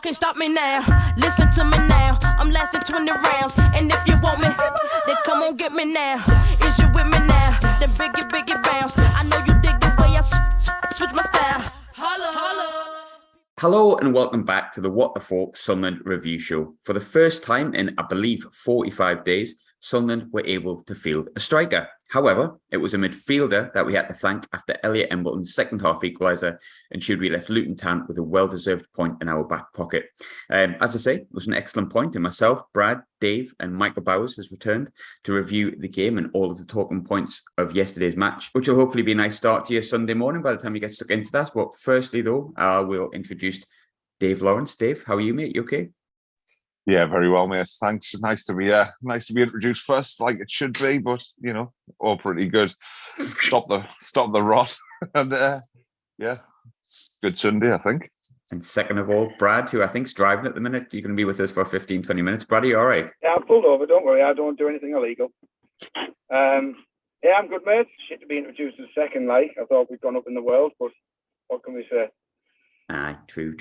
can't stop me now. Listen to me now. I'm lasting 20 rounds. And if you want me, then come on get me now. Is you with me now? Then biggie bounce. I know you dig the way I switch my style. Hello and welcome back to the What the Falk Sunderland review show. For the first time in, I believe, 45 days, Sunderland were able to field a striker. However, it was a midfielder that we had to thank after Elliot Embleton's second half equaliser ensured we left Luton Town with a well-deserved point in our back pocket. As I say, it was an excellent point, and myself, Brad, Dave and Michael Bowers has returned to review the game and all of the talking points of yesterday's match, which will hopefully be a nice start to your Sunday morning by the time you get stuck into that. But firstly, though, we'll introduce Dave Lawrence. Dave, how are you, mate? You okay? Yeah, very well, mate. Thanks. Nice to be introduced first, like it should be. But you know, all pretty good. Stop the rot, and yeah, good Sunday, I think. And second of all, Brad, who I think's driving at the minute. You're going to be with us for 15, 20 minutes. Brad, are you all right? Yeah, I'm pulled over. Don't worry, I don't do anything illegal. Yeah, I'm good, mate. Shit to be introduced as second, like I thought we'd gone up in the world, but what can we say? Aye, true.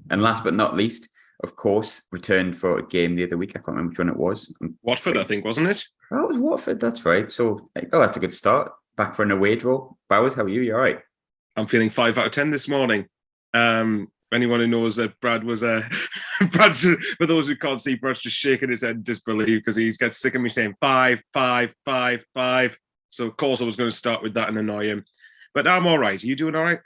And last but not least, of course, returned for a game the other week. I can't remember which one it was. Watford, I think, wasn't it? Oh, it was Watford, that's right. So, that's a good start. Back for an away draw. Bowers, how are you? You all right? I'm feeling 5 out of 10 this morning. Anyone who knows that Brad was Brad's just, for those who can't see, Brad's just shaking his head in disbelief because he gets sick of me saying 5. So, of course, I was going to start with that and annoy him. But I'm all right. Are you doing all right?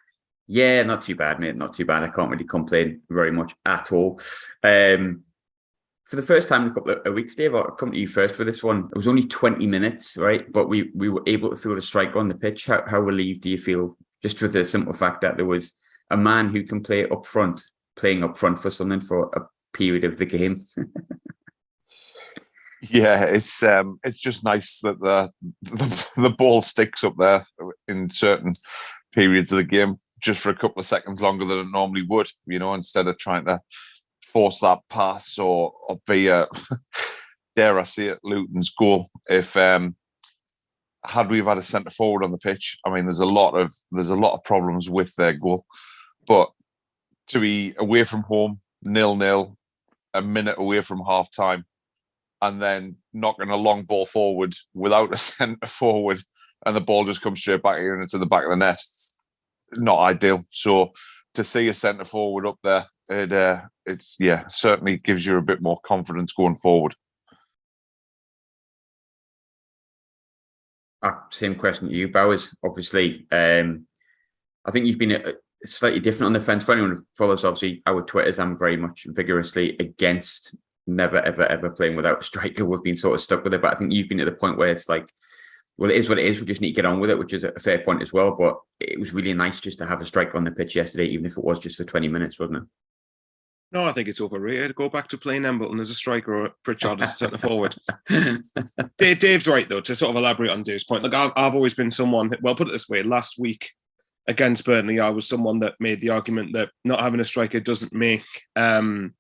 Yeah, not too bad, mate. Not too bad. I can't really complain very much at all. For the first time in a couple of weeks, Dave, I'll come to you first with this one. It was only 20 minutes, right? But we were able to field a striker on the pitch. How relieved do you feel? Just with the simple fact that there was a man who can play up front, playing up front for Sunderland for a period of the game. Yeah, it's just nice that the ball sticks up there in certain periods of the game, just for a couple of seconds longer than it normally would, you know, instead of trying to force that pass or be a, dare I say it, Luton's goal. If had we had a centre forward on the pitch, I mean, there's a lot of problems with their goal, but to be away from home, 0-0, a minute away from half time, and then knocking a long ball forward without a centre forward, and the ball just comes straight back here and into the back of the net. Not ideal. So to see a centre forward up there, it's certainly gives you a bit more confidence going forward. Same question to you, Bowers. Obviously, I think you've been slightly different on the fence. For anyone who follows, obviously, our Twitters, I'm very much vigorously against never, ever playing without a striker. We've been sort of stuck with it, but I think you've been at the point where it's like, well, it is what it is. We just need to get on with it, which is a fair point as well. But it was really nice just to have a striker on the pitch yesterday, even if it was just for 20 minutes, wasn't it? No, I think it's overrated. Go back to playing Embleton as a striker or Pritchard as a centre forward. Dave's right, though, to sort of elaborate on Dave's point. Like, I've always been someone, well, put it this way, last week against Burnley, I was someone that made the argument that not having a striker doesn't make Nathan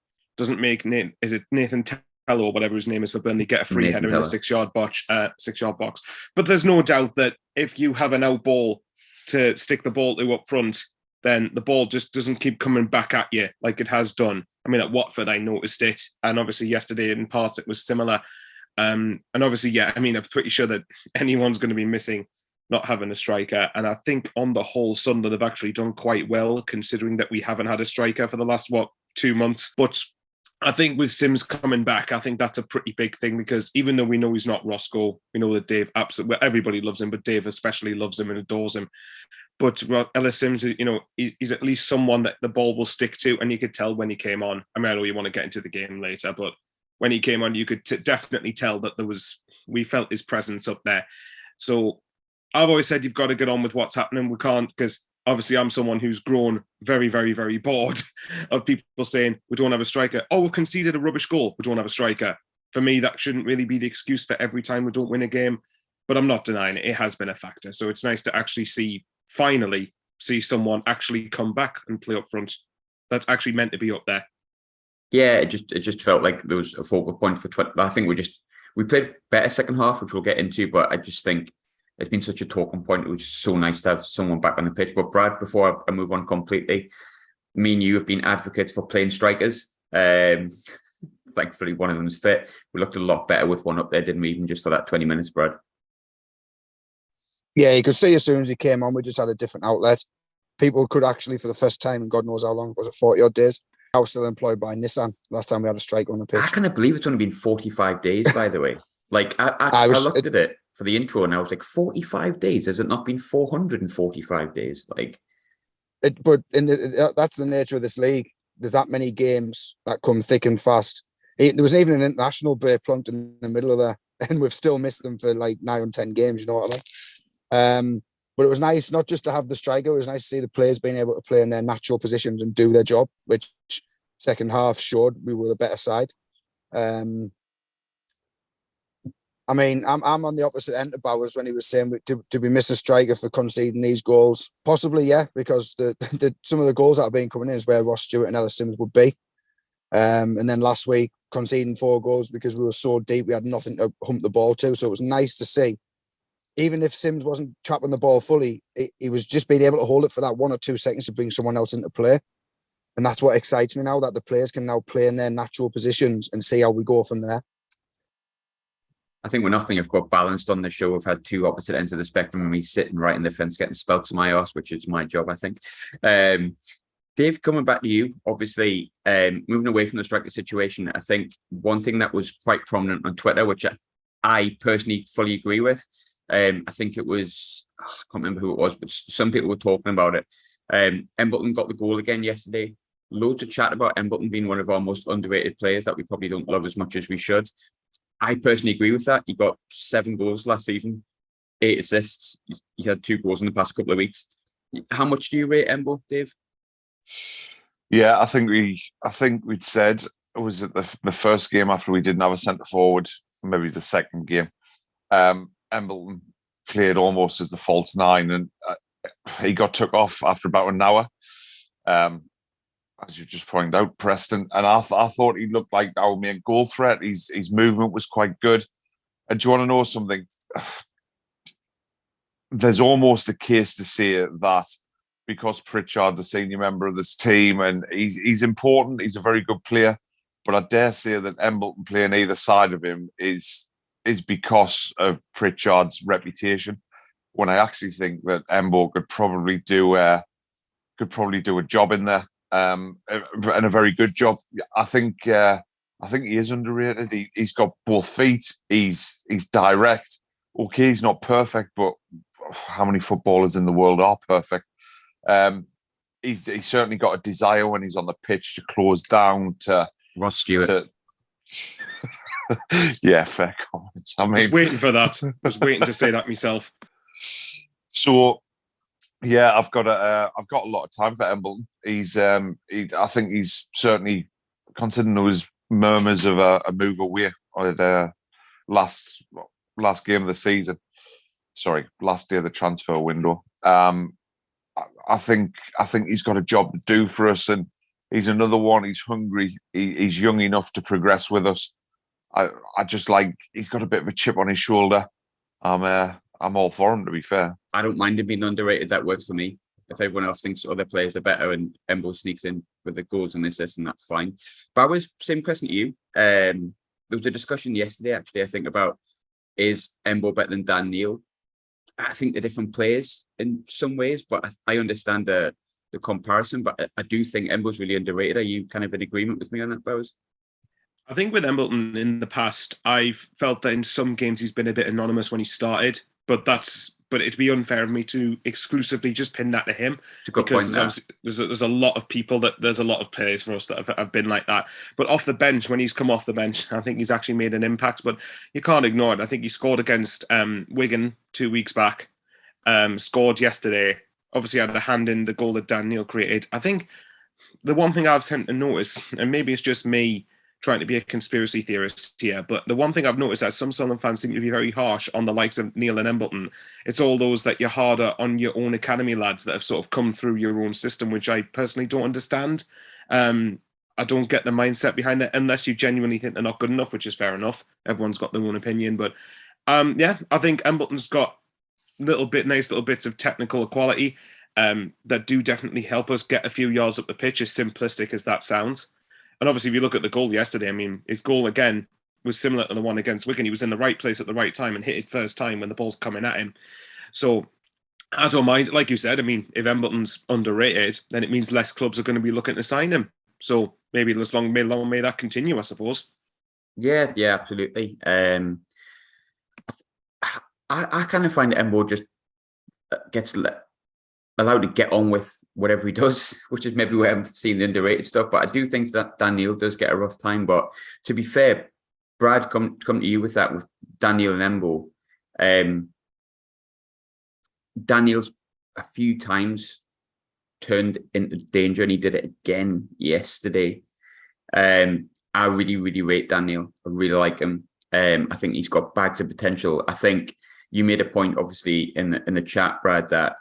Diallo or whatever his name is for Burnley get a free Nathan header in the 6-yard box. But there's no doubt that if you have an out ball to stick the ball to up front, then the ball just doesn't keep coming back at you like it has done. I mean, at Watford, I noticed it. And obviously yesterday in parts it was similar. And obviously, yeah, I mean, I'm pretty sure that anyone's going to be missing not having a striker. And I think on the whole, Sunderland have actually done quite well, considering that we haven't had a striker for the last, 2 months. But I think with Sims coming back, I think that's a pretty big thing, because even though we know he's not Roscoe, we know that Dave absolutely, everybody loves him, but Dave especially loves him and adores him. But Ellis Sims, you know, he's at least someone that the ball will stick to, and you could tell when he came on. I mean, I know you want to get into the game later, but when he came on, you could definitely tell that we felt his presence up there. So I've always said you've got to get on with what's happening. We can't, because obviously I'm someone who's grown very, very, very bored of people saying we don't have a striker. Oh, we've conceded a rubbish goal. We don't have a striker. For me, that shouldn't really be the excuse for every time we don't win a game. But I'm not denying it. It has been a factor. So it's nice to actually finally see someone actually come back and play up front. That's actually meant to be up there. Yeah, it just felt like there was a focal point for 20. I think we played better second half, which we'll get into, but I just think it's been such a talking point. It was so nice to have someone back on the pitch. But Brad, before I move on completely, me and you have been advocates for playing strikers Thankfully, one of them's fit. We looked a lot better with one up there, didn't we? Even just for that 20 minutes, Brad. Yeah, you could see as soon as he came on, we just had a different outlet. People could actually, for the first time in God knows how long, was it 40 odd days? I was still employed by Nissan last time we had a strike on the pitch. I can't believe it's only been 45 days, by the way. Like, I looked at it for the intro and I was like, 45 days? Has it not been 445 days? Like, but that's the nature of this league. There's that many games that come thick and fast. There was even an international break plunked in the middle of there, and we've still missed them for like 9 or 10 games, you know what I mean? But it was nice not just to have the striker, it was nice to see the players being able to play in their natural positions and do their job, which second half showed we were the better side. I mean, I'm on the opposite end of Bowers when he was saying, did we miss a striker for conceding these goals? Possibly, yeah, because the some of the goals that have been coming in is where Ross Stewart and Ellis Sims would be. And then last week, conceding 4 goals because we were so deep, we had nothing to hump the ball to. So it was nice to see. Even if Sims wasn't trapping the ball fully, he was just being able to hold it for that 1 or 2 seconds to bring someone else into play. And that's what excites me now, that the players can now play in their natural positions and see how we go from there. I think we're nothing if got balanced on the show. We've had 2 opposite ends of the spectrum and me sitting right in the fence getting spelt to my arse, which is my job, I think. Dave, coming back to you, obviously, moving away from the striker situation, I think one thing that was quite prominent on Twitter, which I personally fully agree with, I think it was, I can't remember who it was, but some people were talking about it. Embleton got the goal again yesterday. Loads of chat about Embleton being one of our most underrated players that we probably don't love as much as we should. I personally agree with that. He got 7 goals last season, 8 assists. He had 2 goals in the past couple of weeks. How much do you rate Embo, Dave? Yeah, I think we'd said, was it the first game after we didn't have a centre forward, maybe the second game. Embleton played almost as the false 9, and he got took off after about an hour. As you just pointed out, Preston, and I thought he looked like our main goal threat. His movement was quite good. And do you want to know something? There's almost a case to say that because Pritchard's a senior member of this team and he's important, he's a very good player, but I dare say that Embleton playing either side of him is because of Pritchard's reputation. When I actually think that Embo could probably do a job in there. And a very good job. I think he is underrated. He's got both feet. He's direct. Okay, he's not perfect, but how many footballers in the world are perfect? He's certainly got a desire when he's on the pitch to close down. To Ross Stewart. Yeah, fair comments. I was waiting for that. I was waiting to say that myself. So. Yeah, I've got a lot of time for Embleton. I think he's certainly, considering there was murmurs of a move away at last game of the season. Sorry, last day of the transfer window. I think he's got a job to do for us, and he's another one. He's hungry. He's young enough to progress with us. I just like he's got a bit of a chip on his shoulder. I'm all for him, to be fair. I don't mind him being underrated. That works for me. If everyone else thinks other players are better and Embo sneaks in with the goals and assists, and that's fine. Bowers, same question to you. There was a discussion yesterday, actually, I think, about is Embo better than Dan Neil? I think they're different players in some ways, but I understand the comparison. But I do think Embo's really underrated. Are you kind of in agreement with me on that, Bowers? I think with Embleton in the past, I've felt that in some games he's been a bit anonymous when he started, but it'd be unfair of me to exclusively just pin that to him, because there's a lot of people there's a lot of players for us that have been like that. But off the bench, when he's come off the bench, I think he's actually made an impact. But you can't ignore it. I think he scored against Wigan 2 weeks back, scored yesterday. Obviously had a hand in the goal that Dan Neil created. I think the one thing I've tended to notice, and maybe it's just me trying to be a conspiracy theorist here, but the one thing I've noticed that some Sunderland fans seem to be very harsh on the likes of Neil and Embleton. It's all those that you're harder on your own academy lads that have sort of come through your own system, which I personally don't understand. I don't get the mindset behind it unless you genuinely think they're not good enough, which is fair enough. Everyone's got their own opinion, but yeah, I think Embleton's got nice little bits of technical equality that do definitely help us get a few yards up the pitch, as simplistic as that sounds. And obviously, if you look at the goal yesterday, I mean, his goal again was similar to the one against Wigan. He was in the right place at the right time and hit it first time when the ball's coming at him. So I don't mind. Like you said, I mean, if Embleton's underrated, then it means less clubs are going to be looking to sign him. So maybe long may that continue, I suppose. Yeah, absolutely. I kind of find Embo just gets allowed to get on with whatever he does, which is maybe where I'm seeing the underrated stuff. But I do think that Daniel does get a rough time. But to be fair, Brad, come to you with that, with Daniel and Embo. Daniel's a few times turned into danger, and he did it again yesterday. I really, really rate Daniel. I really like him. I think he's got bags of potential. I think you made a point, obviously, in the chat, Brad, that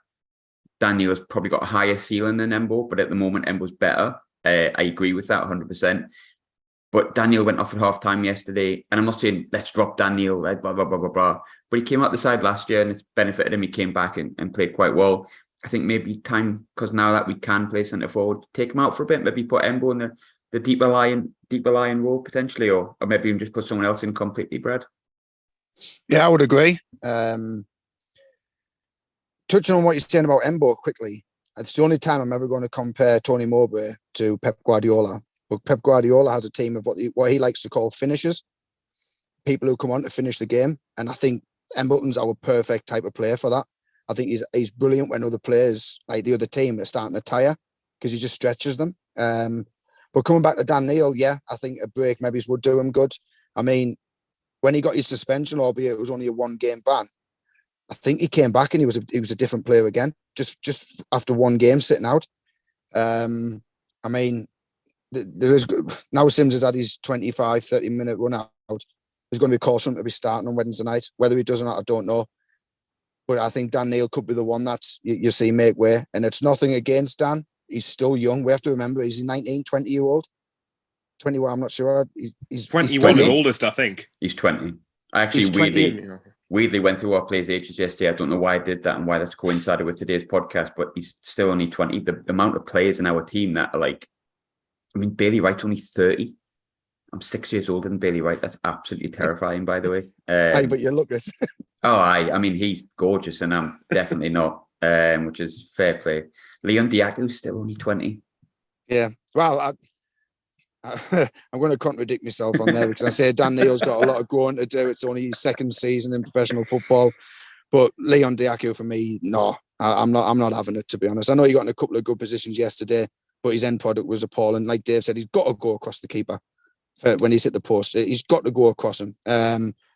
Daniel has probably got a higher ceiling than Embo, but at the moment, Embo's better. I agree with that 100%. But Daniel went off at half-time yesterday, and I'm not saying let's drop Daniel, blah, blah, blah, blah, blah. But he came out the side last year, and it's benefited him. He came back and played quite well. I think maybe time, because now that we can play centre forward, take him out for a bit, maybe put Embo in the deeper lying role potentially, or maybe even just put someone else in completely, Brad. Yeah, I would agree. Touching on what you're saying about Embo quickly, it's the only time I'm ever going to compare Tony Mowbray to Pep Guardiola. But Pep Guardiola has a team of what he likes to call finishers, people who come on to finish the game. And I think Embleton's our perfect type of player for that. I think he's brilliant when other players, like the other team, are starting to tire, because he just stretches them. But coming back to Dan Neil, yeah, I think a break maybe would do him good. I mean, when he got his suspension, albeit it was only a 1-game ban, I think he came back and he was a different player again, just after 1 game sitting out. I mean, there is now Sims has had his 25, 30-minute run out. There's going to be called something to be starting on Wednesday night. Whether he does or not, I don't know. But I think Dan Neil could be the one that you see make way. And it's nothing against Dan. He's still young. We have to remember he's a 19, 20-year-old. 21, I'm not sure. He's 21 the oldest, I think. He's 20. I actually weirdly went through our players' ages yesterday. I don't know why I did that and why that's coincided with today's podcast, but he's still only 20. The amount of players in our team that are like, I mean, Bailey Wright's only 30. I'm 6 years older than Bailey Wright. That's absolutely terrifying, by the way. But you look at it. I mean, he's gorgeous, and I'm definitely not, which is fair play. Leon Diaco's still only 20. Yeah. Well, I'm going to contradict myself on there, because I say Dan Neil's got a lot of growing to do. It's only his 2nd season in professional football. But Leon Diaco, for me, no, I'm not having it, to be honest. I know he got in a couple of good positions yesterday, but his end product was appalling. Like Dave said, he's got to go across the keeper when he's hit the post. He's got to go across him.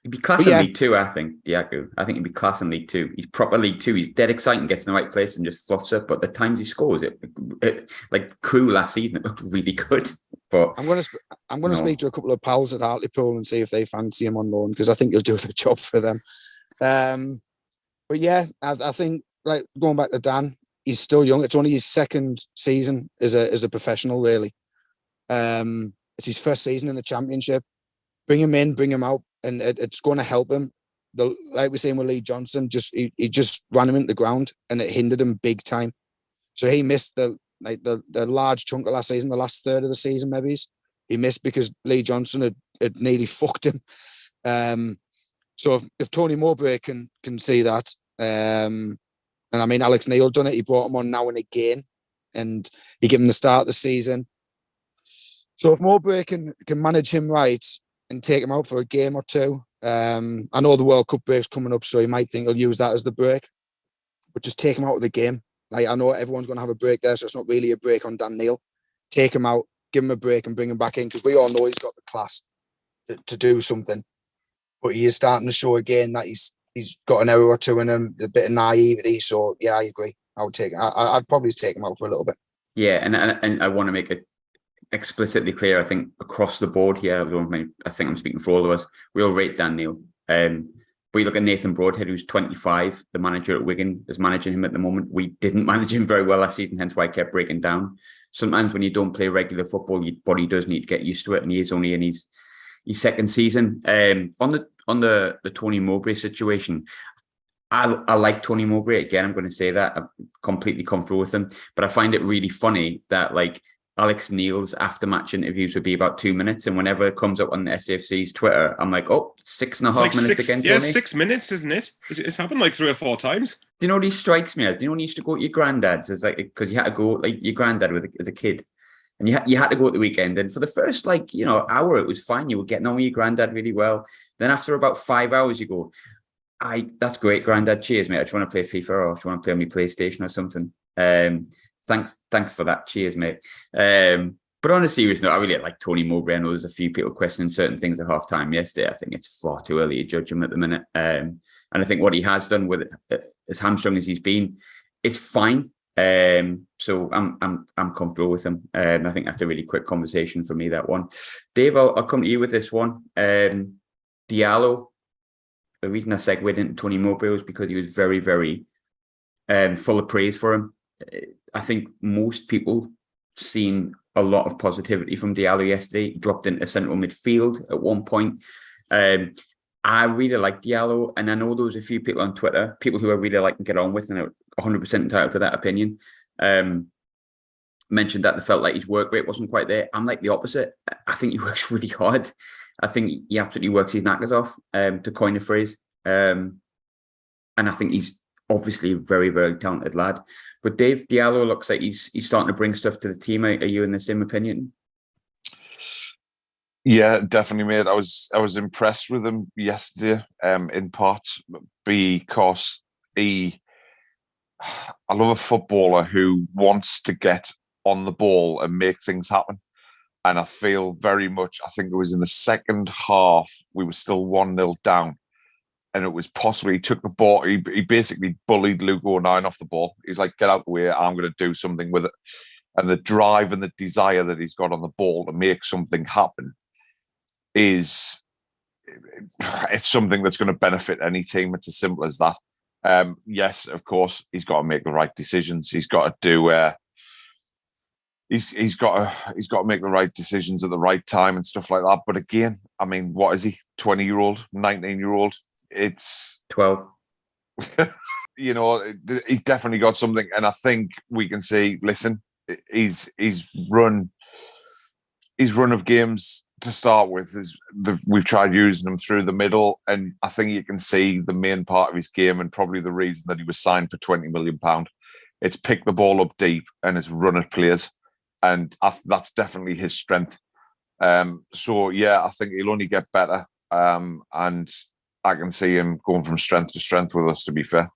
He'd be class in League Two, I think, Diaco. I think he'd be class in League Two. He's proper League Two. He's dead exciting, gets in the right place and just fluffs up. But the times he scores, it like Crew last season, it looked really good. But I'm going to speak to a couple of pals at Hartlepool and see if they fancy him on loan, because I think he'll do the job for them. But yeah, I think, like, going back to Dan, he's still young. It's only his 2nd season as a professional, really. It's his 1st season in the Championship. Bring him in, bring him out, and it's going to help him. Like we're saying with Lee Johnson, he just ran him into the ground, and it hindered him big time. So he missed the large chunk of last season, the last third of the season, maybe. He missed because Lee Johnson had nearly fucked him. So if Tony Mowbray can see that, and I mean, Alex Neil done it. He brought him on now and again, and he gave him the start of the season. So if Mowbray can manage him right and take him out for a game or two, I know the World Cup break's coming up, so he might think he'll use that as the break, but just take him out of the game. Like, I know everyone's going to have a break there, so it's not really a break on Dan Neil. Take him out, give him a break, and bring him back in, because we all know he's got the class to do something. But he is starting to show again that he's got an error or two in him, a bit of naivety. So yeah, I agree. I'd probably take him out for a little bit. Yeah, and I want to make it explicitly clear, I think, across the board here, I think I'm speaking for all of us, we all rate Dan Neil. But you look at Nathan Broadhead, who's 25, the manager at Wigan is managing him at the moment. We didn't manage him very well last season, hence why I kept breaking down. Sometimes when you don't play regular football, your body does need to get used to it, and he is only in his 2nd season. On the Tony Mowbray situation, I like Tony Mowbray. Again, I'm going to say that I'm completely comfortable with him, but I find it really funny that, like, Alex Neil's after-match interviews would be about 2 minutes, and whenever it comes up on SFC's Twitter, I'm like, oh, 6.5 minutes again, Tony. 6 minutes, isn't it? It's happened like 3 or 4 times. Do you know what he strikes me as? Do you know when you used to go to your granddad's? It's like, because you had to go like your granddad as a kid, and you had to go at the weekend. And for the first hour, it was fine. You were getting on with your granddad really well. Then after about 5 hours, you go, that's great, granddad. Cheers, mate. I just want to play FIFA, or do you want to play on my PlayStation or something? Thanks for that. Cheers, mate. But on a serious note, I really like Tony Mowbray. I know there's a few people questioning certain things at half time yesterday. I think it's far too early to judge him at the minute. And I think what he has done with it, as hamstrung as he's been, it's fine. So I'm comfortable with him. I think that's a really quick conversation for me, that one. Dave, I'll come to you with this one. Diallo, the reason I segued into Tony Mowbray was because he was very, very full of praise for him. I think most people seen a lot of positivity from Diallo yesterday. He dropped into central midfield at one point. I really like Diallo, and I know there was a few people on Twitter, people who I really like and get on with, and are 100% entitled to that opinion, mentioned that they felt like his work rate wasn't quite there. I'm like the opposite. I think he works really hard. I think he absolutely works his knackers off, to coin a phrase. And I think he's obviously a very, very talented lad. But Dave, Diallo looks like he's starting to bring stuff to the team. Are you in the same opinion? Yeah, definitely, mate. I was impressed with him yesterday, in part because I love a footballer who wants to get on the ball and make things happen. And I feel very much, I think it was in the second half, we were still 1-0 down. And it was possibly, he took the ball, he basically bullied Luke O'Nien off the ball. He's like, get out the way, I'm going to do something with it. And the drive and the desire that he's got on the ball to make something happen it's something that's going to benefit any team. It's as simple as that. Yes, of course, he's got to make the right decisions. He's got to do, he's got to make the right decisions at the right time and stuff like that. But again, I mean, what is he? 20-year-old, 19-year-old? It's 12. He's definitely got something, and I think we can see. Listen, his run of games to start with we've tried using him through the middle, and I think you can see the main part of his game, and probably the reason that he was signed for £20 million. It's pick the ball up deep and it's run at players, and that's definitely his strength. So yeah, I think he'll only get better, and I can see him going from strength to strength with us, to be fair.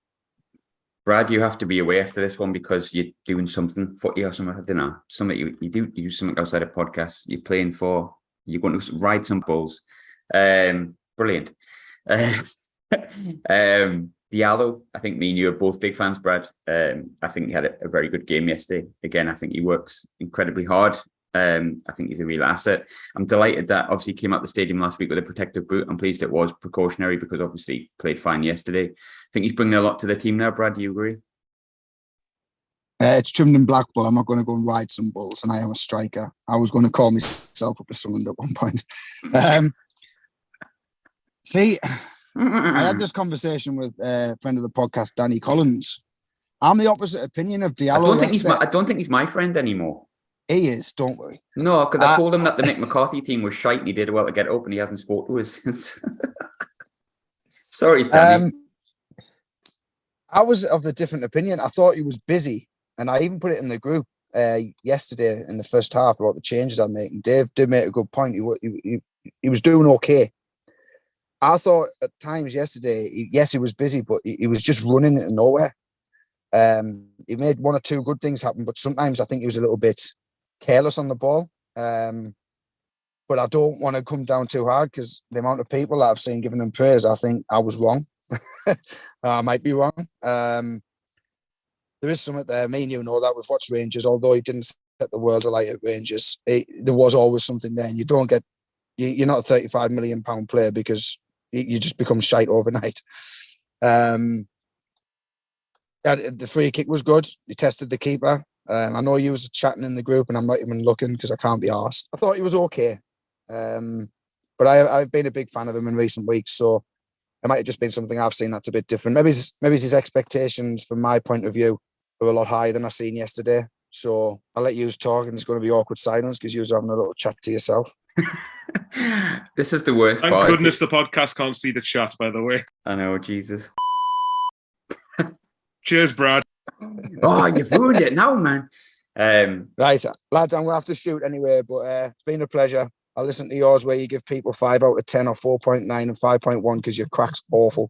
Brad, you have to be away after this one because you're doing something footy or something. I don't know. Something you do something outside of podcasts. You're going to ride some bulls. Brilliant. Diallo, I think me and you are both big fans, Brad. I think he had a very good game yesterday. Again, I think he works incredibly hard. I think he's a real asset. I'm delighted that obviously he came out the stadium last week with a protective boot. I'm pleased it was precautionary because obviously he played fine yesterday. I think he's bringing a lot to the team now. Brad, do you agree? It's trimmed in black, but I'm not going to go and ride some bulls, and I am a striker. I was going to call myself up to Sunderland at one point. I had this conversation with a friend of the podcast, Danny Collins. I'm the opposite opinion of Diallo. I don't think he's my friend anymore. He is, don't worry. No, because I told him that the Mick McCarthy team was shite and he did well to get up and he hasn't spoke to us since. Sorry, Danny. I was of the different opinion. I thought he was busy, and I even put it in the group yesterday in the first half about the changes I'm making. Dave did make a good point. He was doing okay. I thought at times yesterday, yes, he was busy, but he was just running into nowhere. He made one or two good things happen, but sometimes I think he was a little bit careless on the ball. But I don't want to come down too hard because the amount of people that I've seen giving him praise, I think I was wrong. I might be wrong. There is something there. Me and you know that we've watched Rangers, although he didn't set the world alight at Rangers. There was always something there, and you don't get. You're not a £35 million player because you just become shite overnight. The free kick was good. He tested the keeper. I know you was chatting in the group, and I'm not even looking because I can't be arsed. I thought he was okay, but I've been a big fan of him in recent weeks, so it might have just been something I've seen that's a bit different. Maybe his expectations, from my point of view, were a lot higher than I seen yesterday. So I'll let you talk, and it's going to be awkward silence because you're having a little chat to yourself. This is the worst Thank part. goodness the podcast can't see the chat, by the way. I know, Jesus. Cheers, Brad. Oh, you've ruined it now, man. Right, lads, I'm going to have to shoot anyway, but it's been a pleasure. I'll listen to yours where you give people 5 out of 10 or 4.9 and 5.1 because your crack's awful.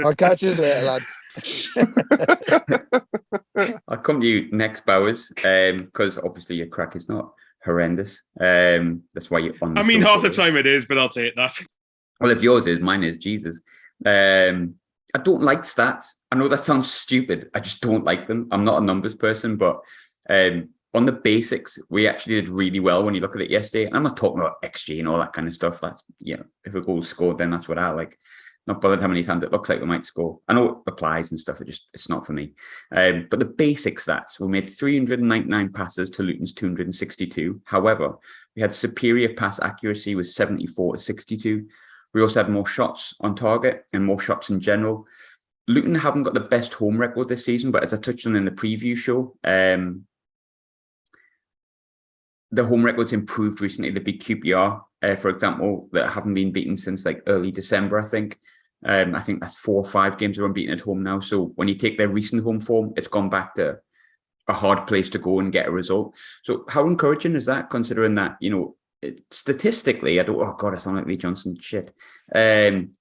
I'll catch you later, lads. I'll come to you next, Bowers, because obviously your crack is not horrendous. That's why you're on. I mean, half the time it is, but I'll take that. Well, if yours is, mine is, Jesus. I don't like stats. I know that sounds stupid. I just don't like them. I'm not a numbers person, but on the basics, we actually did really well when you look at it yesterday. And I'm not talking about XG and all that kind of stuff. That's, you know, if a goal's scored, then that's what I like. Not bothered how many times it looks like we might score. I know it applies and stuff. It's not for me. But the basic stats, we made 399 passes to Luton's 262. However, we had superior pass accuracy with 74 to 62. We also had more shots on target and more shots in general. Luton haven't got the best home record this season, but as I touched on in the preview show, the home record's improved recently. They beat QPR, for example, that haven't been beaten since like early December, I think. I think that's 4 or 5 games they're unbeaten at home now. So when you take their recent home form, it's gone back to a hard place to go and get a result. So how encouraging is that, considering that, you know, statistically, oh God, I sound like Lee Johnson, shit.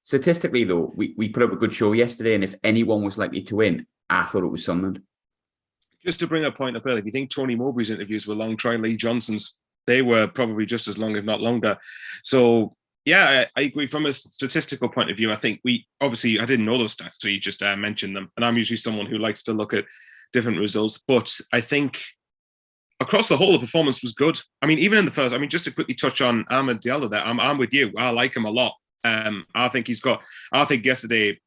Statistically, though, we put up a good show yesterday, and if anyone was likely to win, I thought it was Sunderland. Just to bring a point up earlier, if you think Tony Mowbray's interviews were long, try Lee Johnson's. They were probably just as long, if not longer. So, yeah, I agree. From a statistical point of view, I think I didn't know those stats, so you just mentioned them. And I'm usually someone who likes to look at different results. But I think across the whole, the performance was good. I mean, even in the first, just to quickly touch on Ahmed Diallo there, I'm with you. I like him a lot. I think yesterday,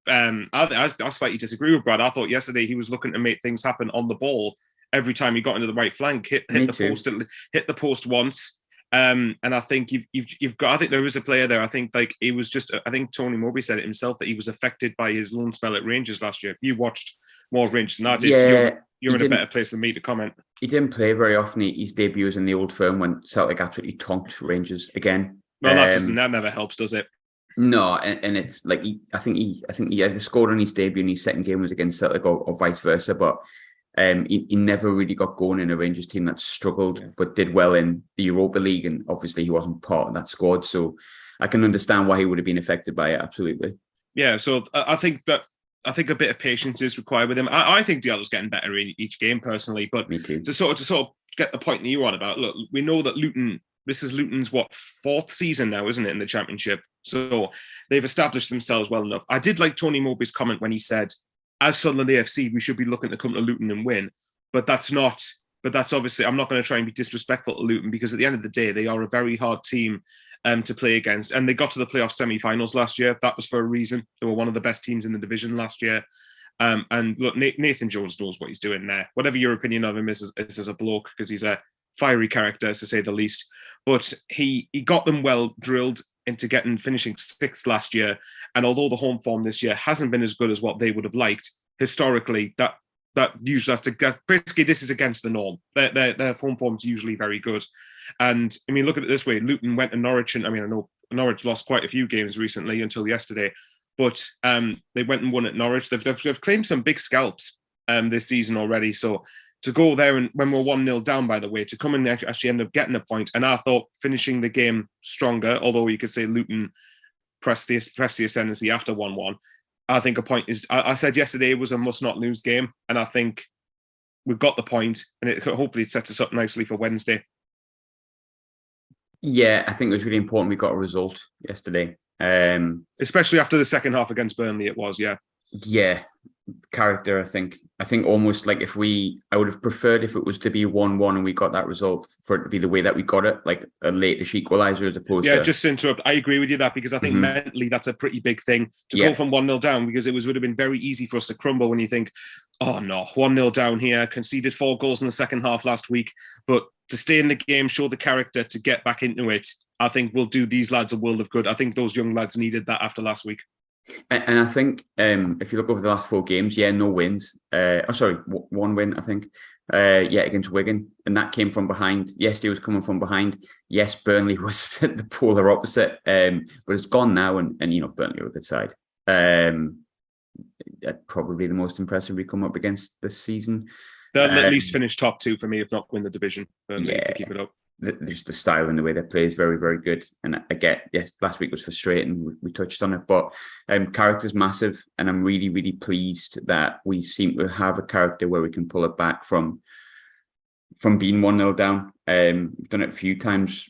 I slightly disagree with Brad. I thought yesterday he was looking to make things happen on the ball every time he got into the right flank, hit the post once. And I think you've got. I think there is a player there. I think it was just. I think Tony Mowbray said it himself that he was affected by his loan spell at Rangers last year. You watched more of Rangers than I did. Yeah, so you're in a better place than me to comment. He didn't play very often. His debut was in the Old Firm when Celtic absolutely tonked Rangers again. Well, that never helps, does it? No, and it's like I think he either scored on his debut and his second game was against Celtic or vice versa, but he never really got going in a Rangers team that struggled but did well in the Europa League, and obviously he wasn't part of that squad, so I can understand why he would have been affected by it. Absolutely. Yeah, so I think a bit of patience is required with him. I think Diallo's getting better in each game personally, but to sort of get the point that you're on about, look, we know that Luton. This is Luton's 4th season now, isn't it, in the Championship? So they've established themselves well enough. I did like Tony Mowbray's comment when he said, as Sunderland AFC, we should be looking to come to Luton and win. But that's obviously, I'm not going to try and be disrespectful to Luton, because at the end of the day, they are a very hard team to play against. And they got to the playoff semi-finals last year. That was for a reason. They were one of the best teams in the division last year. And look, Nathan Jones knows what he's doing there. Whatever your opinion of him is as a bloke, because he's a fiery character, to say the least. But he got them well drilled into finishing 6th last year. And although the home form this year hasn't been as good as what they would have liked, historically, that usually basically this is against the norm. Their home form is usually very good. And I mean, look at it this way: Luton went to Norwich, and I know Norwich lost quite a few games recently until yesterday, but they went and won at Norwich. They've claimed some big scalps this season already. So to go there, and when we're 1-0 down, by the way, to come and actually end up getting a point. And I thought finishing the game stronger, although you could say Luton pressed the ascendancy after 1-1. I think a point is, I said yesterday it was a must not lose game. And I think we've got the point, and hopefully it sets us up nicely for Wednesday. Yeah, I think it was really important we got a result yesterday. Especially after the second half against Burnley, it was, yeah. Yeah. Character, I think almost like I would have preferred if it was to be 1-1 and we got that result, for it to be the way that we got it, like a late-ish equaliser as opposed to... Just to interrupt, I agree with you that, because I think mentally that's a pretty big thing to go from 1-0 down, because it would have been very easy for us to crumble when you think, oh no, 1-0 down here, conceded 4 goals in the second half last week, but to stay in the game, show the character to get back into it, I think will do these lads a world of good. I think those young lads needed that after last week. And I think if you look over the last 4 games, no wins. One win, I think. Against Wigan, and that came from behind. Yes, he was coming from behind. Yes, Burnley was the polar opposite, but it's gone now, and Burnley are a good side. Probably the most impressive we come up against this season. They'll at least finish top 2 for me, if not win the division. Burnley, to keep it up. Just the style and the way they play is very, very good. And I get, yes, last week was frustrating. We touched on it, but character's massive. And I'm really, really pleased that we seem to have a character where we can pull it back from being 1-0 down. We've done it a few times.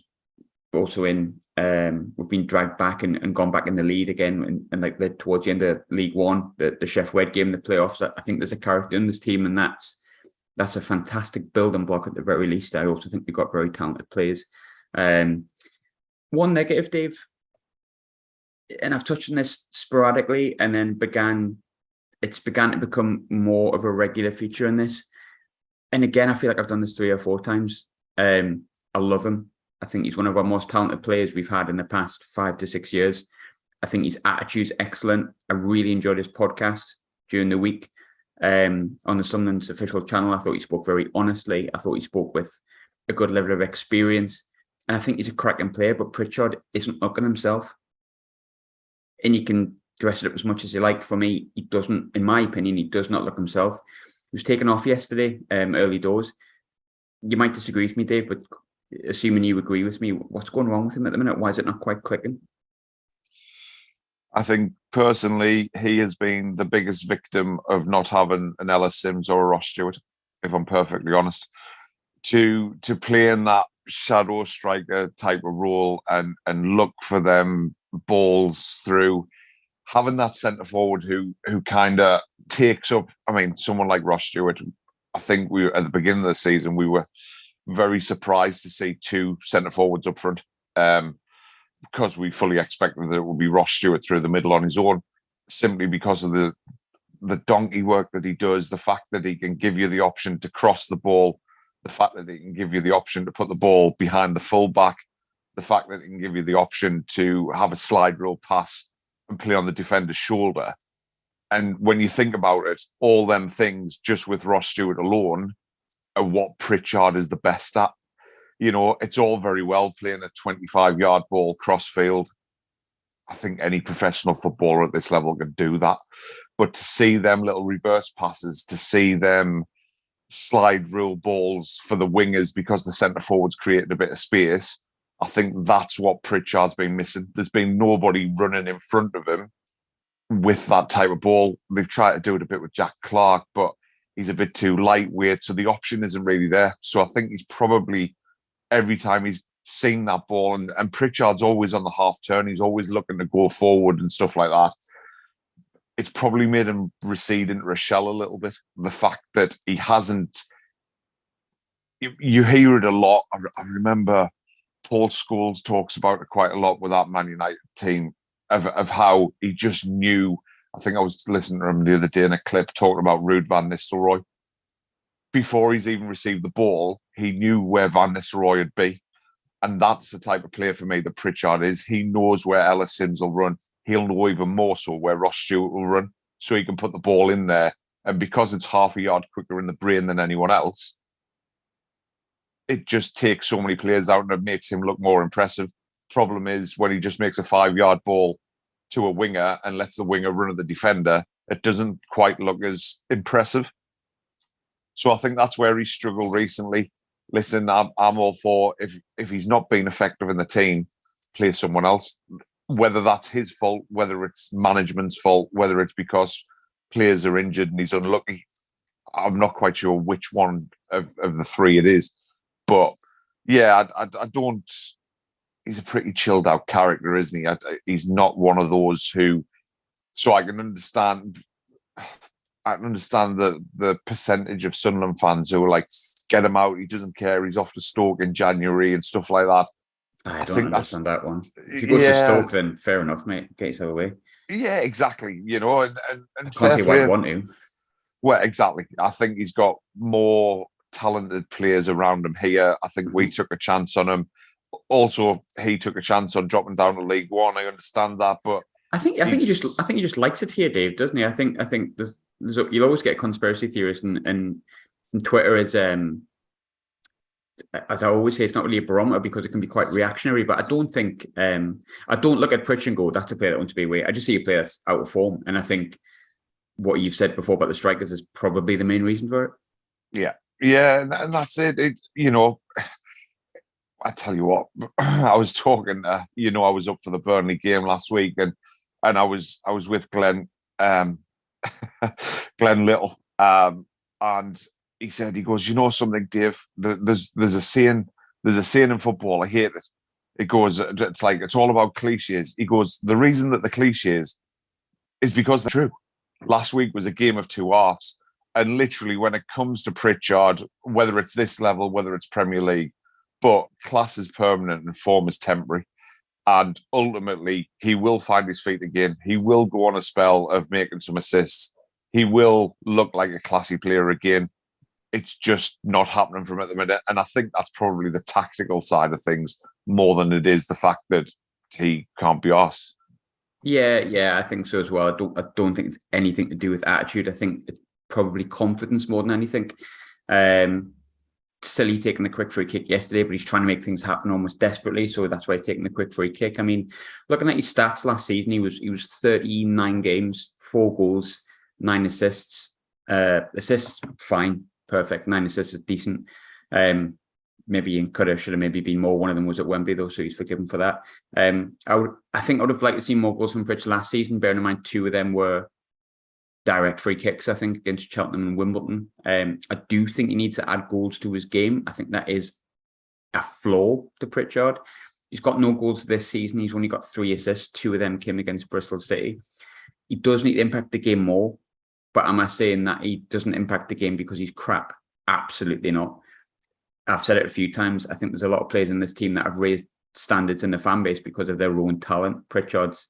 Also we've been dragged back and gone back in the lead again. And like towards the end of League One, the Chef Wed game in the playoffs, I think there's a character in this team, and that's a fantastic building block at the very least. I also think we've got very talented players. One negative, Dave, and I've touched on this sporadically, and then it's began to become more of a regular feature in this. And again, I feel like I've done this 3 or 4 times. I love him. I think he's one of our most talented players we've had in the past 5 to 6 years. I think his attitude's excellent. I really enjoyed his podcast during the week. On the Sunderland's official channel, I thought he spoke very honestly. I thought he spoke with a good level of experience, and I think he's a cracking player. But Pritchard isn't looking himself, and you can dress it up as much as you like. For me, he doesn't. In my opinion, he does not look himself. He was taken off yesterday, early doors. You might disagree with me, Dave, but assuming you agree with me, what's going wrong with him at the minute? Why is it not quite clicking? I think personally, he has been the biggest victim of not having an Ellis Sims or a Ross Stewart, if I'm perfectly honest. To play in that shadow striker type of role and look for them balls through, having that centre forward who kind of takes up. I mean, someone like Ross Stewart. I think we were at the beginning of the season, we were very surprised to see 2 centre forwards up front. Because we fully expected that it would be Ross Stewart through the middle on his own, simply because of the donkey work that he does, the fact that he can give you the option to cross the ball, the fact that he can give you the option to put the ball behind the fullback, the fact that he can give you the option to have a slide rule pass and play on the defender's shoulder. And when you think about it, all them things just with Ross Stewart alone are what Pritchard is the best at. It's all very well playing a 25-yard ball crossfield. I think any professional footballer at this level can do that. But to see them little reverse passes, to see them slide rule balls for the wingers because the centre forwards created a bit of space, I think that's what Pritchard's been missing. There's been nobody running in front of him with that type of ball. They've tried to do it a bit with Jack Clark, but he's a bit too lightweight, so the option isn't really there. So I think he's probably, every time he's seen that ball, and Pritchard's always on the half turn, he's always looking to go forward and stuff like that. It's probably made him recede into a shell a little bit. The fact that he hasn't, you hear it a lot. I remember Paul Scholes talks about it quite a lot with that Man United team of how he just knew. I think I was listening to him the other day in a clip talking about Ruud van Nistelrooy. Before he's even received the ball, he knew where Van Nistelrooy would be. And that's the type of player for me that Pritchard is. He knows where Ellis Sims will run. He'll know even more so where Ross Stewart will run, so he can put the ball in there. And because it's half a yard quicker in the brain than anyone else, it just takes so many players out and it makes him look more impressive. Problem is, when he just makes a 5-yard ball to a winger and lets the winger run at the defender, it doesn't quite look as impressive. So I think that's where he's struggled recently. Listen, I'm all for, if he's not been effective in the team, play someone else. Whether that's his fault, whether it's management's fault, whether it's because players are injured and he's unlucky, I'm not quite sure which one of the 3 it is. But yeah, I don't. He's a pretty chilled out character, isn't he? He's not one of those who. So I can understand. I can understand the percentage of Sunderland fans who are like, get him out. He doesn't care. He's off to Stoke in January and stuff like that. I don't understand that one. If you go to Stoke, then fair enough, mate. Get yourself away. Yeah, exactly. And I can't see why I want to. Well, exactly. I think he's got more talented players around him here. I think we took a chance on him. Also, he took a chance on dropping down to League One. I understand that, but I think he just likes it here, Dave, doesn't he? I think there's you'll always get conspiracy theorists, and Twitter is as I always say, it's not really a barometer because it can be quite reactionary. But I don't think I don't look at Pritchard and go, that's a player that wants to be away. I just see a player that's out of form, and I think what you've said before about the strikers is probably the main reason for it. Yeah, and that's it. I tell you what, I was talking. I was up for the Burnley game last week, and I was with Glenn, Glenn Little, and he said, he goes, you know something, Dave? There's a saying in football. I hate it. It goes, it's all about cliches. He goes, the reason that the cliches is because they're true. Last week was a game of two halves, and literally when it comes to Pritchard, whether it's this level, whether it's Premier League, but class is permanent and form is temporary. And ultimately, he will find his feet again. He will go on a spell of making some assists. He will look like a classy player again. It's just not happening for him at the minute. And I think that's probably the tactical side of things more than it is the fact that he can't be arsed. Yeah, I think so as well. I don't think it's anything to do with attitude. I think it's probably confidence more than anything. Silly taking the quick free kick yesterday, but he's trying to make things happen almost desperately. So that's why he's taking the quick free kick. I mean, looking at his stats last season, he was 39 games, 4 goals, 9 assists. Assists, fine, perfect. 9 assists is decent. Maybe in should have maybe been more. One of them was at Wembley though, so he's forgiven for that. I think I would have liked to see more goals from Pritchard last season. Bearing in mind 2 of them were direct free kicks, I think, against Cheltenham and Wimbledon. I do think he needs to add goals to his game. I think that is a flaw to Pritchard. He's got no goals this season. He's only got 3 assists. 2 of them came against Bristol City. He does need to impact the game more, but am I saying that he doesn't impact the game because he's crap? Absolutely not. I've said it a few times. I think there's a lot of players in this team that have raised standards in the fan base because of their own talent. Pritchard's,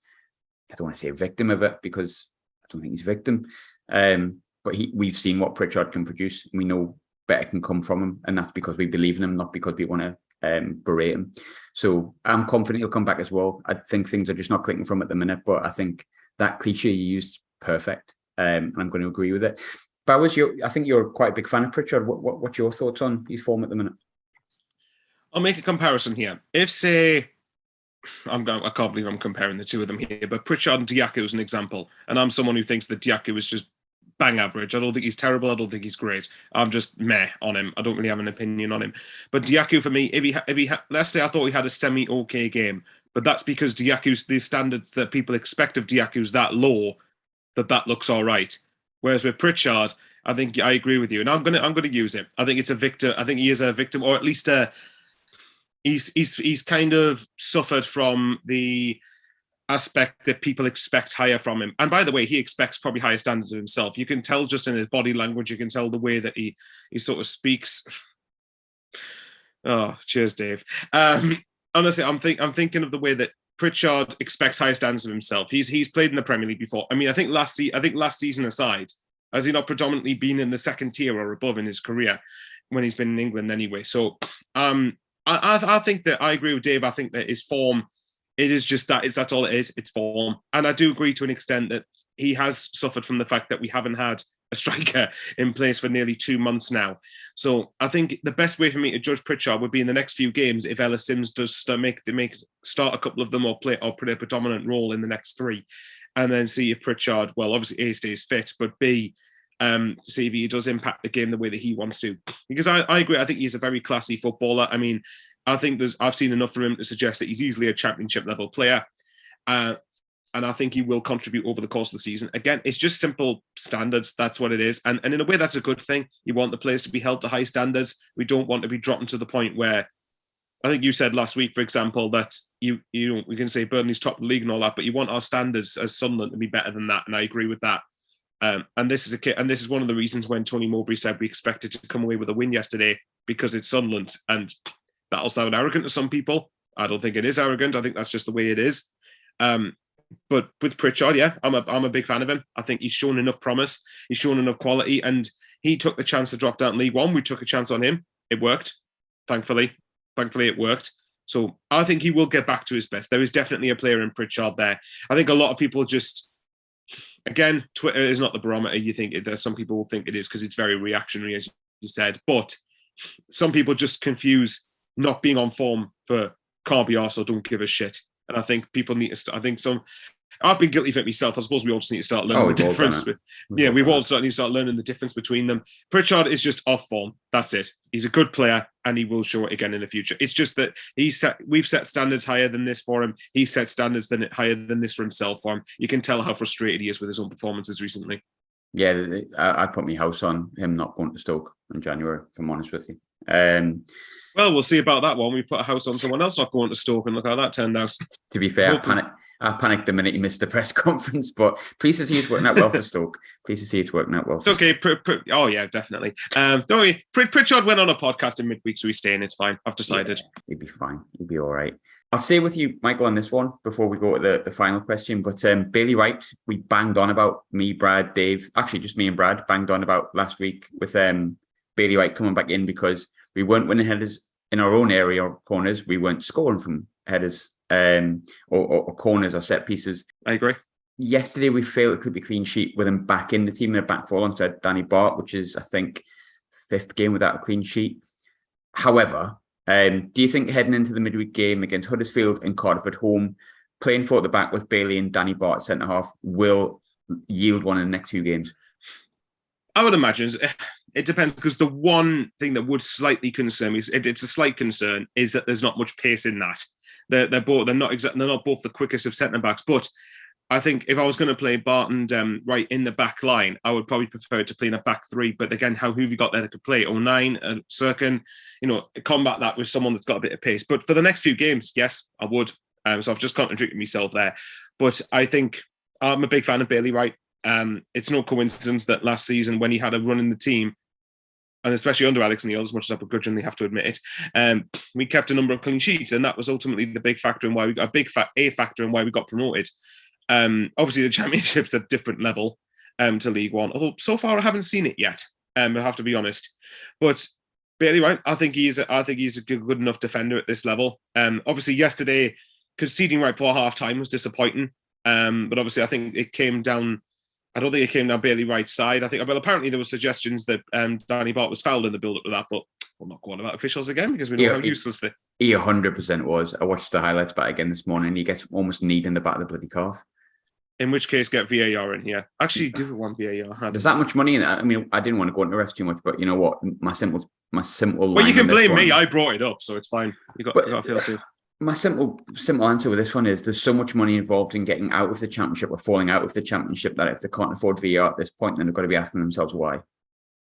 I don't want to say a victim of it because I don't think he's a victim. But we've seen what Pritchard can produce. We know better can come from him, and that's because we believe in him, not because we want to berate him. So I'm confident he'll come back as well. I think things are just not clicking from at the minute, but I think that cliche you used perfect, and I'm going to agree with it. Bowers, I think you're quite a big fan of Pritchard. What's your thoughts on his form at the minute? I'll make a comparison here. If, say, I can't believe I'm comparing the two of them here, but Pritchard and Diallo is an example. And I'm someone who thinks that Diallo is just bang average. I don't think he's terrible. I don't think he's great. I'm just meh on him. I don't really have an opinion on him. But Diallo, for me, last day I thought he had a semi-okay game, but that's because the standards that people expect of Diallo is that low, that looks all right. Whereas with Pritchard, I think I agree with you, and I'm gonna use it. I think it's a victim. I think he is a victim, or at least he's kind of suffered from the aspect that people expect higher from him. And by the way, he expects probably higher standards of himself. You can tell just in his body language. You can tell the way that he sort of speaks. Oh, cheers, Dave. Honestly, I'm thinking of the way that Pritchard expects higher standards of himself. He's played in the Premier League before. I mean, I think last season aside, has he not predominantly been in the second tier or above in his career when he's been in England anyway? So I think that I agree with Dave. I think that his form, it is just that's all it is. It's form. And I do agree to an extent that he has suffered from the fact that we haven't had a striker in place for nearly 2 months now. So I think the best way for me to judge Pritchard would be in the next few games if Ellis Sims does start a couple of them or play a predominant role in the next 3, and then see if Pritchard, well, obviously A, stays fit, but B, see if he does impact the game the way that he wants to. Because I agree, I think he's a very classy footballer. I mean, I think I've seen enough from him to suggest that he's easily a championship level player. And I think he will contribute over the course of the season. Again, it's just simple standards. That's what it is. And in a way, that's a good thing. You want the players to be held to high standards. We don't want to be dropping to the point where, I think you said last week, for example, that we can say Burnley's top of the league and all that, but you want our standards as Sunderland to be better than that. And I agree with that. And this is one of the reasons when Tony Mowbray said we expected to come away with a win yesterday because it's Sunderland. And that'll sound arrogant to some people. I don't think it is arrogant. I think that's just the way it is. But with Pritchard, yeah, I'm a big fan of him. I think he's shown enough promise. He's shown enough quality, and he took the chance to drop down to League One. We took a chance on him. It worked, thankfully. Thankfully, it worked. So I think he will get back to his best. There is definitely a player in Pritchard there. I think a lot of people just, again, Twitter is not the barometer. You think some people will think it is because it's very reactionary, as you said. But some people just confuse not being on form for can't be arsed or don't give a shit. And I think people need to. I've been guilty of it myself. I suppose we all just need to start learning the difference. We've all started to start learning the difference between them. Pritchard is just off form. That's it. He's a good player, and he will show it again in the future. It's just that we've set standards higher than this for him. He set standards higher than this for himself for him. You can tell how frustrated he is with his own performances recently. Yeah, I put my house on him not going to Stoke in January, if I'm honest with you. Well, we'll see about that one. We put a house on someone else not going to Stoke, and look how that turned out. To be fair, I panicked the minute he missed the press conference, but pleased to see it's working out well for Stoke. Pleased to see it's working out well. It's okay. Oh, yeah, definitely. Don't worry. Pritchard went on a podcast in midweek, so he's staying. It's fine. I've decided. Yeah, he'd be fine. He'd be all right. I'll stay with you, Michael, on this one before we go to the final question. But Bailey Wright, we banged on about me, Brad, Dave. Actually, just me and Brad banged on about last week with Bailey Wright coming back in because we weren't winning headers in our own area or corners. We weren't scoring from headers. Or corners or set pieces. I agree. Yesterday we failed to keep a clean sheet with him back in the team in a back four alongside Danny Bart, which is I think 5th game without a clean sheet. However, do you think heading into the midweek game against Huddersfield and Cardiff at home, playing 4 at the back with Bailey and Danny Bart at centre half will yield one in the next 2 games? I would imagine it depends because the one thing that would slightly concern me, it's a slight concern, is that there's not much pace in that. They're not both the quickest of centre backs, but I think if I was going to play Bart and Wright in the back line, I would probably prefer to play in a back 3. But again, who have you got there that could play? 09, Sirkin, combat that with someone that's got a bit of pace. But for the next few games, yes, I would. So I've just contradicted myself there. But I think I'm a big fan of Bailey Wright. It's no coincidence that last season when he had a run in the team, and especially under Alex Neil, as much as I begrudgingly have to admit it, we kept a number of clean sheets, and that was ultimately the big factor in why we got a factor in why we got promoted. Obviously, the Championship's a different level to League One, although so far I haven't seen it yet. I have to be honest. But Bailey Wright, I think he's a good enough defender at this level. Obviously, yesterday conceding right before half time was disappointing. But obviously, I think it came down. I don't think it came down Bailey Wright's side. I think, well, apparently there were suggestions that Danny Bart was fouled in the build-up to that, but we'll not go on about officials again because we know how useless they. He 100% was. I watched the highlights back again this morning. He gets almost kneed in the back of the bloody calf. In which case, get VAR in here. Actually, do want VAR. There's that much money in it. I mean, I didn't want to go into refs too much, but you know what? My simple. Well, you can blame me. I brought it up, so it's fine. You got to feel safe. My simple answer with this one is there's so much money involved in getting out of the Championship or falling out of the Championship that if they can't afford VAR at this point, then they've got to be asking themselves why.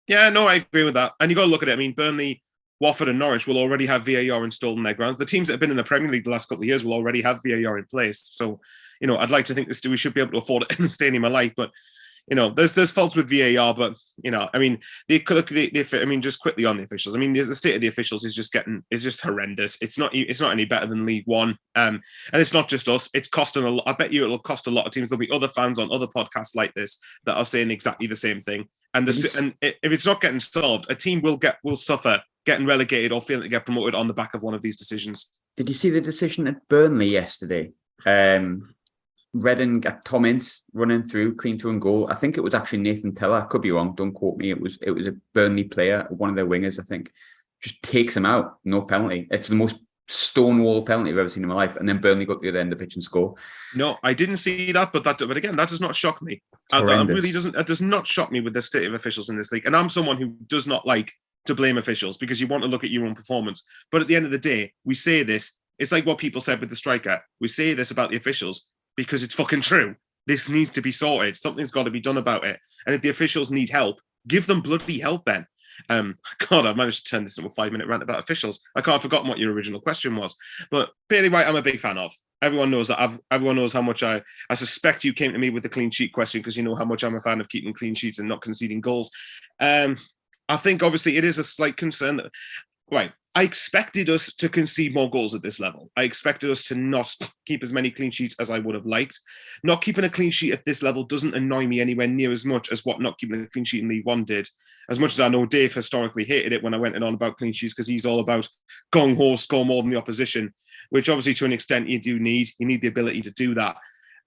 Yeah, no, I agree with that. And you got to look at it. I mean, Burnley, Watford and Norwich will already have VAR installed in their grounds. The teams that have been in the Premier League the last couple of years will already have VAR in place. So, I'd like to think we should be able to afford it in the Stadium of Light, but there's faults with VAR, but I mean, just quickly on the officials. I mean, the state of the officials is just horrendous. It's not any better than League One, and it's not just us. It's costing a lot. I bet you it'll cost a lot of teams. There'll be other fans on other podcasts like this that are saying exactly the same thing. And if it's not getting solved, a team will suffer getting relegated or failing to get promoted on the back of one of these decisions. Did you see the decision at Burnley yesterday? Reading got Tom Ince running through, clean to and goal. I think it was actually Nathan Teller. I could be wrong. Don't quote me. It was a Burnley player, one of their wingers, I think. Just takes him out. No penalty. It's the most stonewall penalty I've ever seen in my life. And then Burnley got to the other end of the pitch and score. No, I didn't see that. But again, that does not shock me. It does not shock me with the state of officials in this league. And I'm someone who does not like to blame officials because you want to look at your own performance. But at the end of the day, we say this. It's like what people said with the striker. We say this about the officials because it's fucking true. This needs to be sorted. Something's got to be done about it. And if the officials need help, give them bloody help then. God, I've managed to turn this into a 5-minute rant about officials. I can't have forgotten what your original question was. But Bailey Wright, I'm a big fan of. Everyone knows that. Everyone knows how much I suspect you came to me with the clean sheet question because you know how much I'm a fan of keeping clean sheets and not conceding goals. I think obviously it is a slight concern that right. I expected us to concede more goals at this level. I expected us to not keep as many clean sheets as I would have liked. Not keeping a clean sheet at this level doesn't annoy me anywhere near as much as what not keeping a clean sheet in League One did. As much as I know Dave historically hated it when I went on about clean sheets because he's all about gung-ho, score more than the opposition, which obviously to an extent you do need. You need the ability to do that.